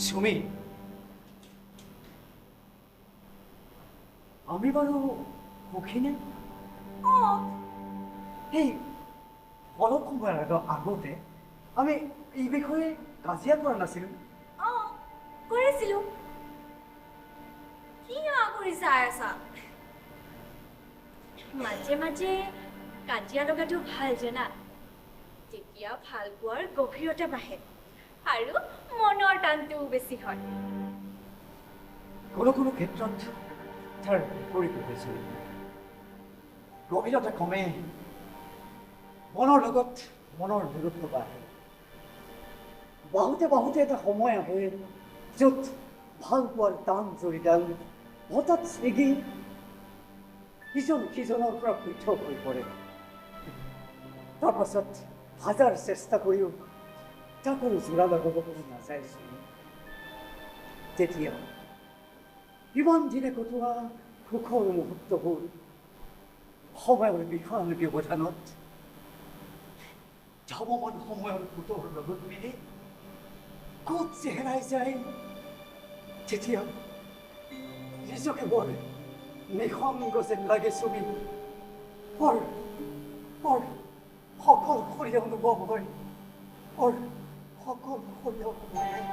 সুমি, আমি বাৰু সুখীনে? এই অলপ সময়ৰ আগতে আমি এই বিষয়ে কাজিয়া কৰা নাছিলোঁ? কৰিছিলোঁ। কি কৰি চাই আছা? মাজে মাজে কাজিয়া লগাটো ভাল জানা। তেতিয়া ভাল পোৱাৰ গভীৰতা বাঢ়ে আৰু মনৰ টানটোও বেছি হয়। কোনো কোনো ক্ষেত্ৰত তাৰ বিপৰীত হৈছিল। গভীৰতা কমে, মনৰ লগত মনৰ দূৰত্ব বাঢ়ে। বাহুতে এটা সময় আহে য'ত ভাল পোৱাৰ টান জৰিডাল হঠাৎ ছিগি ইজন সিজনৰ পৰা পৃথক হৈ পৰে। তাৰ পাছত হাজাৰ চেষ্টা কৰিও তাক আৰু জোৰা লগাব নাযায়। তেতিয়া ইমান দিনে কটোৱা সুখৰ মুহূৰ্তবোৰ সময়ৰ বিশাল ব্যৱধানত ধাৱমান সময়ৰ সোঁতৰ লগত মিলি ক'ত যে হেৰাই যায়, তেতিয়া নিজকে বৰ নিঃসংগ যেন লাগে। ছবি বৰ সকলশৰীয়া অনুভৱ হয়, বৰ সকলশৰীয়া অনুভৱ হয়।